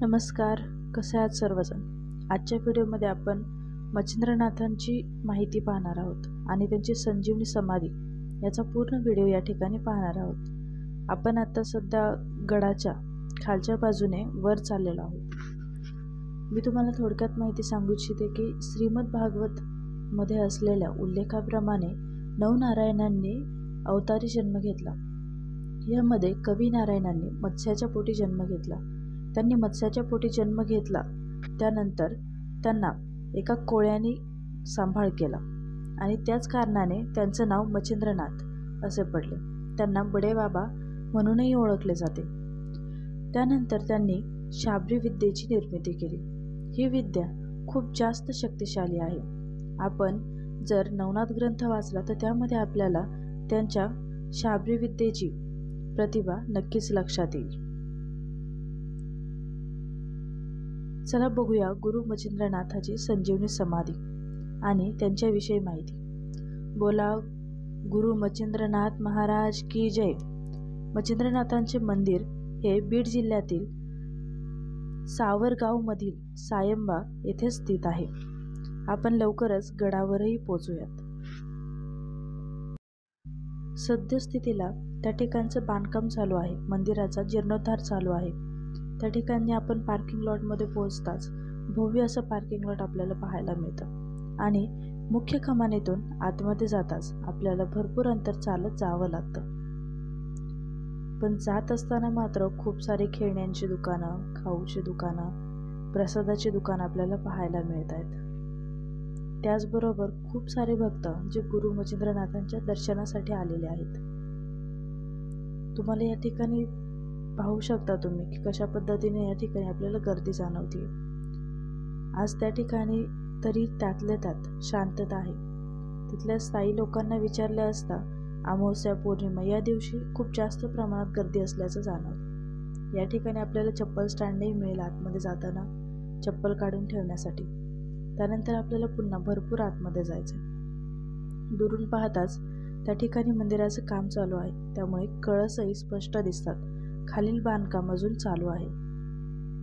नमस्कार, कसे आहात सर्वजण? आजच्या व्हिडिओमध्ये आपण मच्छिंद्रनाथांची माहिती पाहणार आहोत आणि त्यांची संजीवनी समाधी याचा पूर्ण व्हिडिओ या ठिकाणी पाहणार आहोत। आपण आता सध्या गडाच्या खालच्या बाजूने वर चाललेलो आहोत। मी तुम्हाला थोडक्यात माहिती सांगू इच्छिते की श्रीमद भागवत मध्ये असलेल्या उल्लेखाप्रमाणे नवनारायणांनी अवतारी जन्म घेतला। यामध्ये कवी नारायणांनी मत्स्याच्या पोटी जन्म घेतला। त्यांनी मत्स्याच्या पोटी जन्म घेतला त्यानंतर त्यांना एका कोळ्याने सांभाळ केला आणि त्याच कारणाने त्यांचं नाव मच्छिंद्रनाथ असे पडले। त्यांना बडे बाबा म्हणूनही ओळखले जाते। त्यानंतर त्यांनी शाबरी विद्येची निर्मिती केली। ही विद्या खूप जास्त शक्तिशाली आहे। आपण जर नवनाथ ग्रंथ वाचला तर त्यामध्ये आपल्याला त्यांच्या शाबरी विद्येची प्रतिभा नक्कीच लक्षात येईल। चला बघूया गुरु मच्छिंद्रनाथाची संजीवनी समाधी आणि त्यांच्याविषयी माहिती। बोला गुरु मच्छिंद्रनाथ महाराज की जय। मच्छिंद्रनाथांचे मंदिर हे बीड जिल्ह्यातील सावरगाव मधील सायंबा येथे स्थित आहे। आपण लवकरच गडावरही पोहोचूयात। सद्यस्थितीला त्या ठिकाणचं बांधकाम चालू आहे। मंदिराचा जीर्णोद्धार चालू आहे। त्या ठिकाणी आपण पार्किंग लॉटमध्ये पोहोचताच भव्य असं पार्किंग लॉट आपल्याला पाहायला मिळतं आणि मुख्य कमानीतून आतमध्ये जाताच आपल्याला भरपूर अंतर चालत जावं लागतं। पण जात असताना मात्र खूप सारे खेळण्यांची दुकानं, खाऊची दुकानं, प्रसादाची दुकानं आपल्याला पाहायला मिळत आहेत। त्याचबरोबर खूप सारे भक्त जे गुरु मच्छिंद्रनाथांच्या दर्शनासाठी आलेले आहेत। तुम्हाला या ठिकाणी पाहू शकता तुम्ही की कशा पद्धतीने या ठिकाणी आपल्याला गर्दी जाणवते। आज त्या ठिकाणी तरी त्यातल्या त्यात शांतता आहे। तिथल्या स्थायी लोकांना विचारले असता अमावस्या पौर्णिमा या दिवशी खूप जास्त प्रमाणात गर्दी असल्याचं जाणवतं। या ठिकाणी आपल्याला चप्पल स्टँडही मिळेल आतमध्ये जाताना चप्पल काढून ठेवण्यासाठी। त्यानंतर आपल्याला पुन्हा भरपूर आतमध्ये जायचं। दुरून पाहताच त्या ठिकाणी मंदिराचं काम चालू आहे, त्यामुळे कळसही स्पष्ट दिसतात। खालील बांधकाम अजून चालू आहे।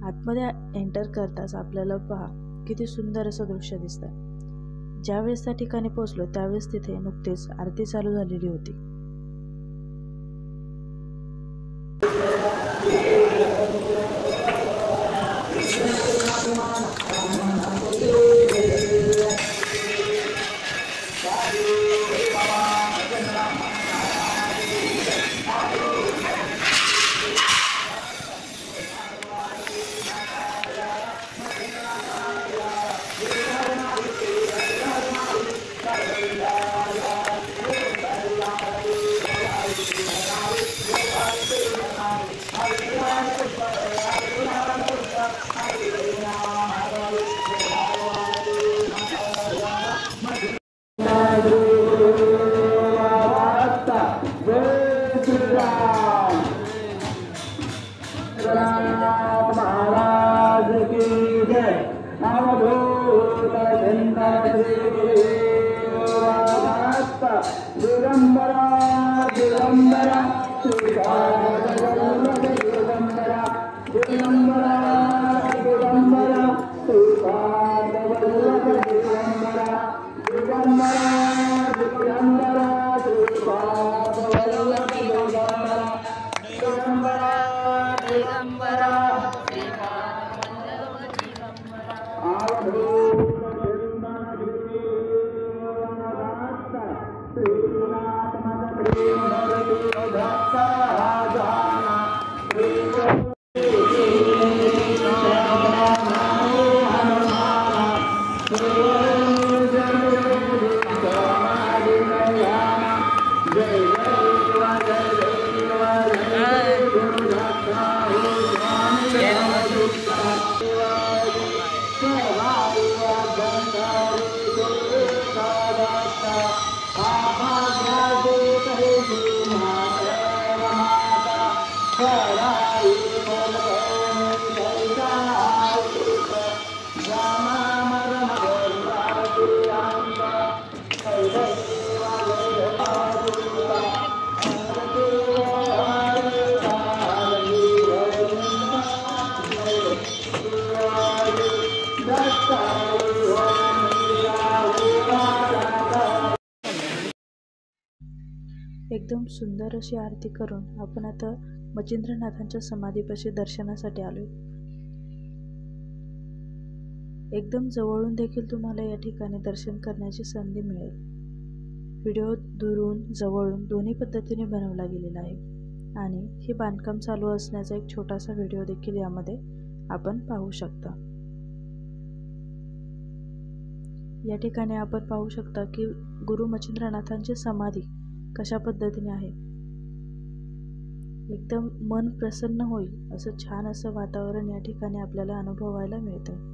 आतमध्ये एंटर करताच आपल्याला पहा किती सुंदर असं दृश्य दिसतंय। ज्यावेळेस त्या ठिकाणी पोहोचलो त्यावेळेस तिथे नुकतेच आरती चालू झालेली होती। एकदम सुंदर अशी आरती करून आपण आता मच्छिंद्रनाथांच्या समाधीपाशी दर्शनासाठी आलोय. एकदम जवळून देखील तुम्हाला या ठिकाणी दर्शन करण्याची संधी मिळेल. व्हिडिओ दुरून जवळून दोन्ही पद्धतीने बनवला गेलेला आहे आणि हे बांधकाम चालू असण्याचा एक छोटासा व्हिडिओ देखील यामध्ये आपण पाहू शकता. या ठिकाणी आपण पाहू शकता की गुरु मच्छिंद्रनाथांची समाधी कशा पद्धतीने आहे. एकदम मन प्रसन्न होईल असं छान असं वातावरण या ठिकाणी आपल्याला अनुभवायला मिळतं.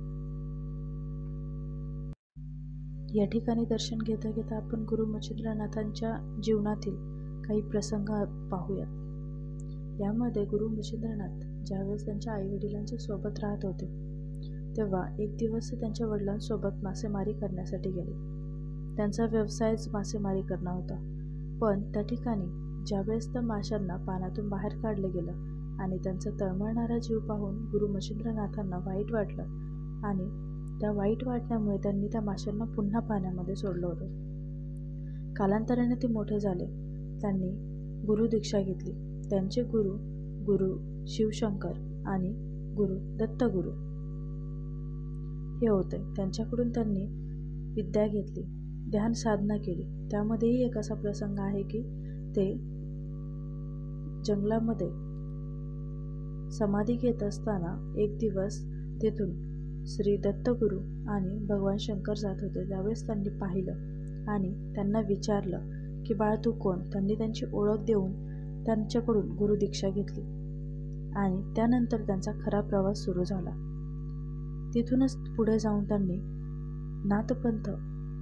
या ठिकाणी दर्शन घेता घेता आपण गुरु मच्छिंद्रनाथांच्या जीवनातील काही प्रसंग पाहूयात. यामध्ये गुरु मच्छिंद्रनाथ ज्यावेळेस त्यांच्या आईवडिलांच्या सोबत राहत होते तेव्हा एक दिवस त्यांच्या वडिलांसोबत मासेमारी करण्यासाठी गेले. त्यांचा व्यवसायच मासेमारी करणं होता. पण त्या ठिकाणी ज्यावेळेस त्या माशांना पाण्यातून बाहेर काढलं गेलं आणि त्यांचा तळमळणारा जीव पाहून गुरु मच्छिंद्रनाथांना वाईट वाटलं आणि त्या वाईट वाटण्यामुळे त्यांनी त्या माशांना पुन्हा पाण्यामध्ये सोडलं होतं. कालांतराने ते मोठे झाले. त्यांनी गुरु दीक्षा घेतली. त्यांचे गुरु शिवशंकर आणि गुरु दत्तगुरु हे होते. त्यांच्याकडून त्यांनी विद्या घेतली, ध्यान साधना केली. त्यामध्येही एक असा प्रसंग आहे की ते जंगलामध्ये समाधी घेत असताना एक दिवस तिथून श्री दत्तगुरु आणि भगवान शंकर जात होते. त्यावेळेस त्यांनी पाहिलं आणि त्यांना विचारलं की बाळा तू कोण? त्यांनी त्यांची ओळख देऊन त्यांच्याकडून गुरु दीक्षा घेतली आणि त्यानंतर त्यांचा खरा प्रवास सुरू झाला. तिथूनच पुढे जाऊन त्यांनी नाथपंथ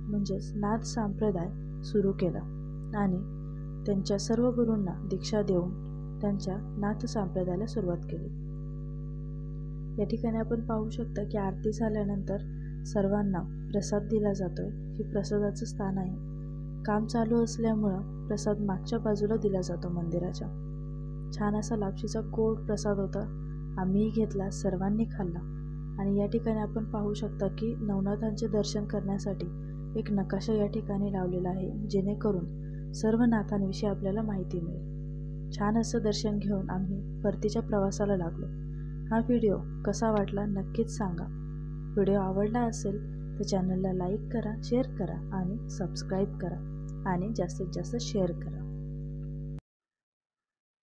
म्हणजेच नाथ संप्रदाय सुरू केला आणि त्यांच्या सर्व गुरूंना दीक्षा देऊन त्यांच्या नाथ संप्रदायाला सुरुवात केली. या ठिकाणी आपण पाहू शकता की आरती झाल्यानंतर सर्वांना प्रसाद दिला जातोय. हे प्रसादाचं स्थान आहे. काम चालू असल्यामुळं प्रसाद मागच्या बाजूला दिला जातो मंदिराच्या. छान असा लापशीचा गोड प्रसाद होता. आम्हीही घेतला, सर्वांनी खाल्ला. आणि या ठिकाणी आपण पाहू शकता की नवनाथांचे दर्शन करण्यासाठी एक नकाशा या ठिकाणी लावलेला आहे, जेणेकरून सर्व नाथांविषयी आपल्याला माहिती मिळेल. छान असं दर्शन घेऊन आम्ही परतीच्या प्रवासाला लागलो. हा व्हिडिओ कसा वाटला नक्कीच सांगा. व्हिडिओ आवडला असेल तर चॅनलला लाईक करा, शेअर करा आणि सबस्क्राईब करा आणि जास्तीत जास्त शेअर करा.